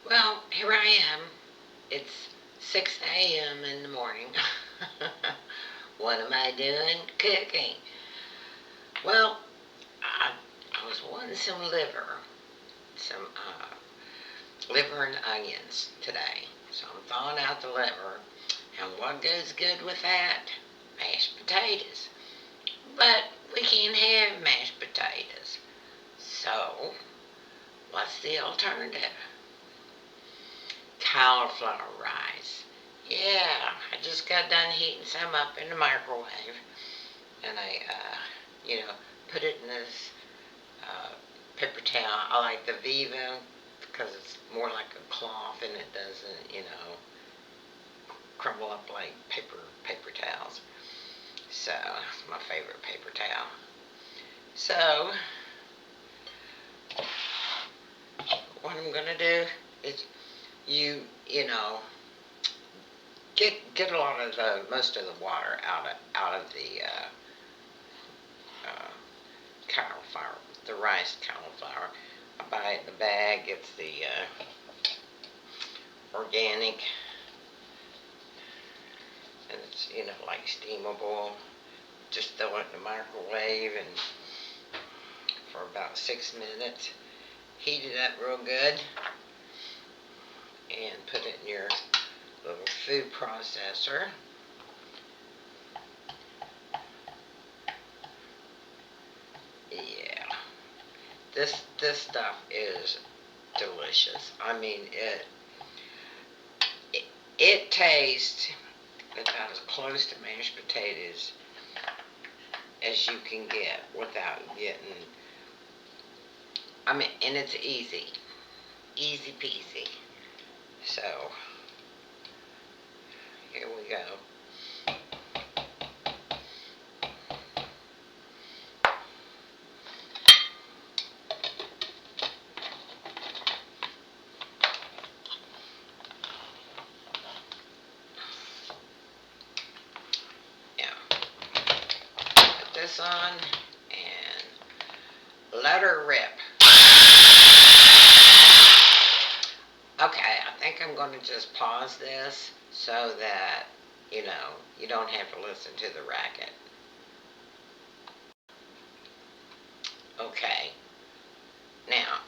Well, here I am. It's 6 a.m. in the morning. What am I doing? Cooking. Well, I was wanting some liver and onions today. So I'm thawing out the liver. And what goes good with that? Mashed potatoes. But we can't have mashed potatoes. So, what's the alternative? Cauliflower rice. Yeah, I just got done heating some up in the microwave, and I put it in this uh, paper towel. I like the Viva because it's more like a cloth and it doesn't crumble up like paper towels. So it's my favorite paper towel. So what I'm gonna do is you know get a lot of the most of the water out of the uh, cauliflower, the rice cauliflower. I buy it in a bag. It's the organic, and it's like steamable. Just throw it in the microwave and for about 6 minutes. Heat it up real good and put it in your little food processor. Yeah, this stuff is delicious. I mean, it tastes about as close to mashed potatoes as you can get without getting. I mean, and it's easy peasy. So here we go. Yeah, put this on and let her rip. Okay, I think I'm going to just pause this so that you don't have to listen to the racket. Okay, now,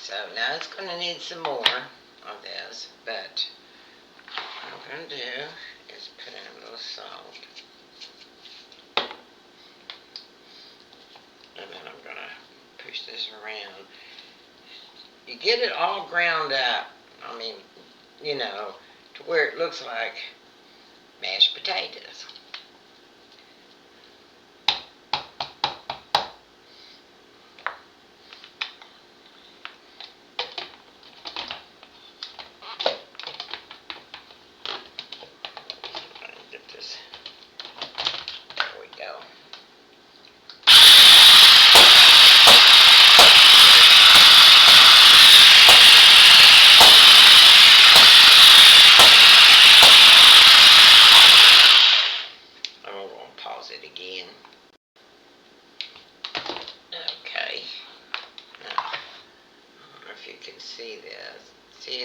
so now it's going to need some more of this, but what I'm going to do is put in a little salt, and then I'm going to push this around. You get it all ground up, I mean, to where it looks like mashed potatoes. Get this. There we go. I'm going to pause it again. Okay. Now, I don't know if you can see this. See,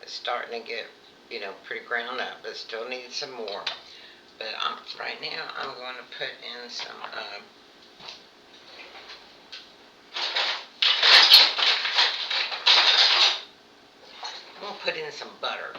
it's starting to get, pretty ground up, but still needs some more. But right now, I'm going to put in some, I'm going to put in some butter.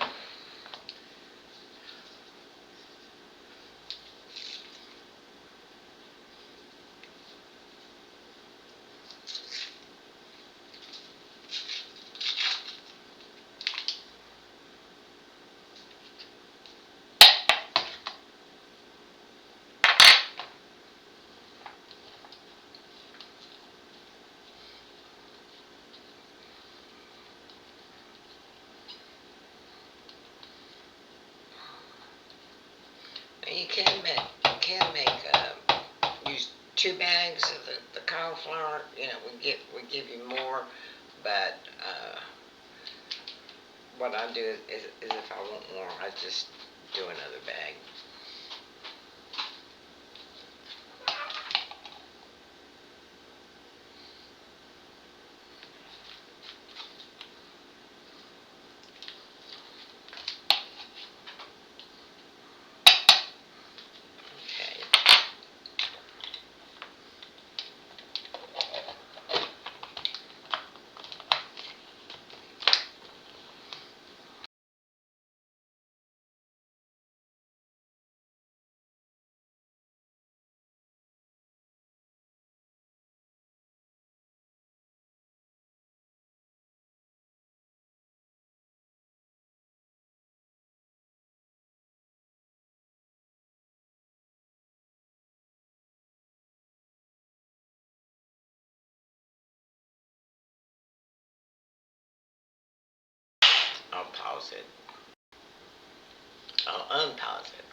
You can make use 2 bags of the cauliflower. We give you more, but what I do is if I want more, I just do another bag. I'll pause it. I'll unpause it.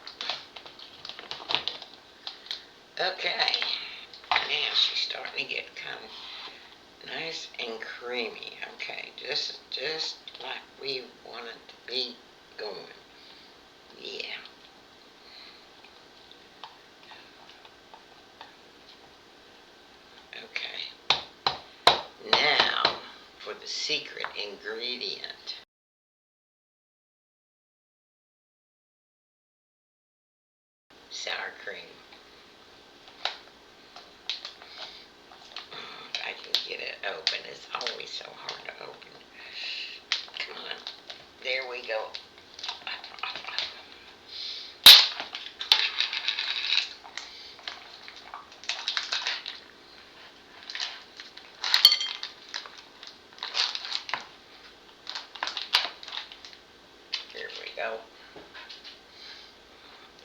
Okay. Now she's starting to get kind of nice and creamy. Okay, just like we want it to be going. Yeah. Okay. Now for the secret ingredient. Sour cream. If I can get it open. It's always so hard to open. Come on. There we go. Here we go.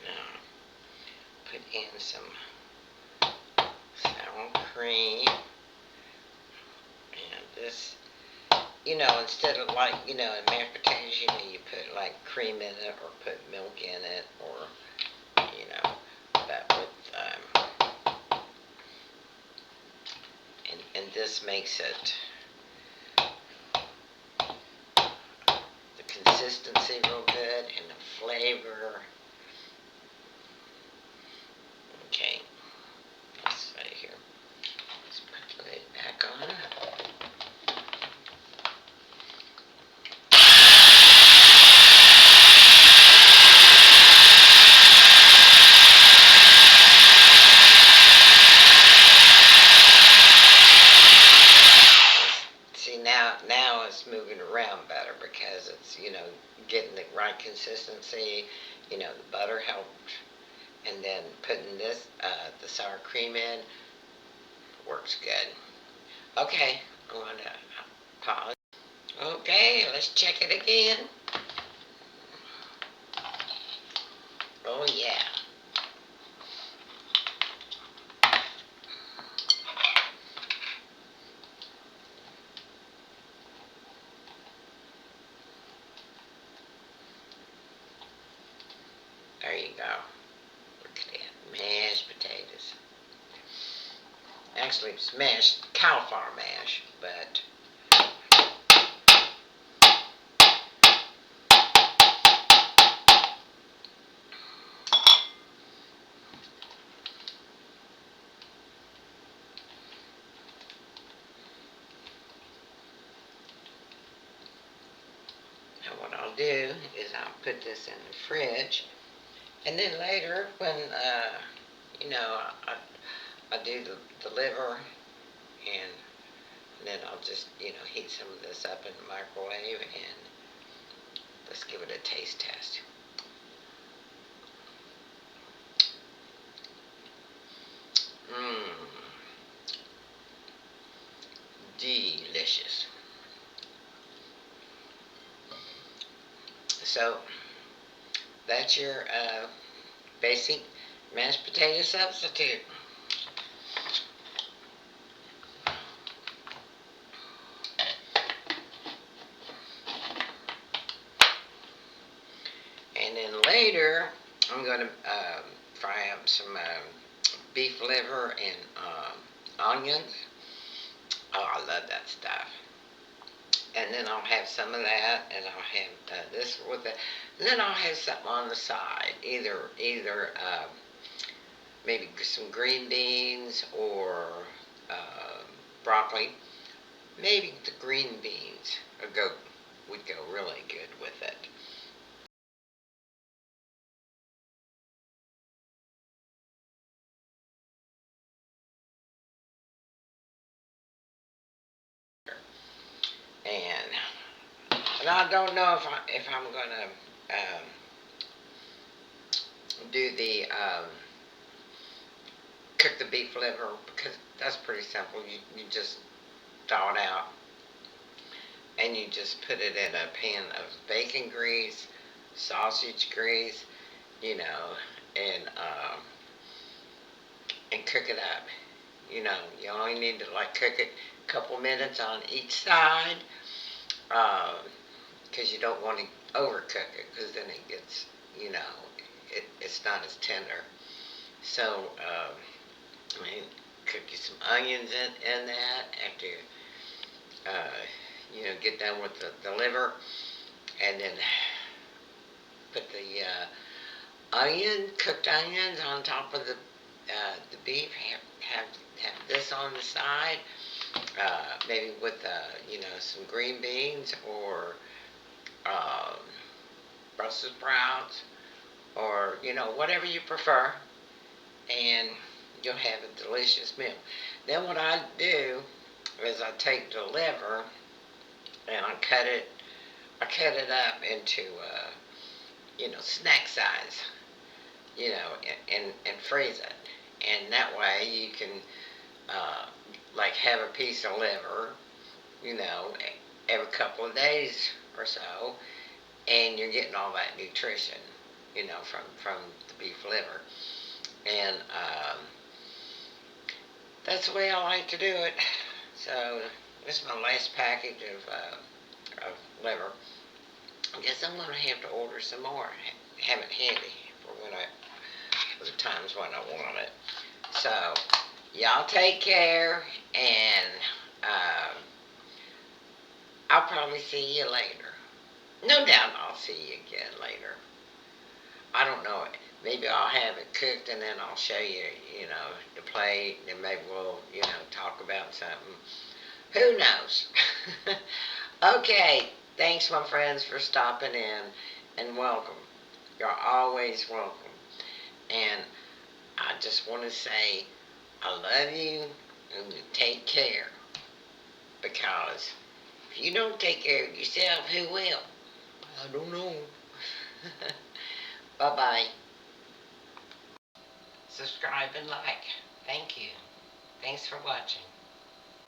Now put in some sour cream. And this, instead of like, in mashed potatoes, you put like cream in it or put milk in it or, but with, and this makes it, the consistency real good and the flavor. Okay, let's see here. Let's put the lid back on. See, now it's moving around better because it's, getting the right consistency. The butter helped. And then putting this, the sour cream in, works good. Okay, I'm going to pause. Okay, let's check it again. Oh, yeah. There you go. Look at that. Mashed potatoes. Actually, it's mashed cauliflower mash, but now what I'll do is I'll put this in the fridge, and then later when, I do the liver, and then I'll just, heat some of this up in the microwave, and let's give it a taste test. Mmm. Delicious. So, that's your basic mashed potato substitute. And then later, I'm going to fry up some beef liver and onions. Oh, I love that stuff. And then I'll have some of that, and I'll have this with it. And then I'll have something on the side, either maybe some green beans or broccoli. Maybe the green beans would go really good with it. And I don't know if I'm gonna do the cook the beef liver, because that's pretty simple. You just thaw it out, and you just put it in a pan of bacon grease, sausage grease, you know, and cook it up. You only need to like cook it a couple minutes on each side, uh, because you don't want to overcook it, because then it gets, it's not as tender. So, I mean, cook you some onions in that after get done with the liver, and then put the cooked onions on top of the beef. Have this on the side, maybe with some green beans or um, Brussels sprouts, or whatever you prefer, and you'll have a delicious meal. Then what I do is I take the liver and I cut it up into snack size, and freeze it. And that way you can like have a piece of liver, you know, every couple of days or so, and you're getting all that nutrition, from the beef liver. And that's the way I like to do it. So this is my last package of liver. I guess I'm gonna have to order some more. Have it handy for the times when I want it. So y'all take care, and I'll probably see you later. No doubt I'll see you again later. I don't know. Maybe I'll have it cooked and then I'll show you, the plate, and maybe we'll, talk about something. Who knows? Okay. Thanks, my friends, for stopping in, and welcome. You're always welcome. And I just want to say I love you, and you take care. Because if you don't take care of yourself, who will? I don't know. Bye-bye. Subscribe and like. Thank you. Thanks for watching.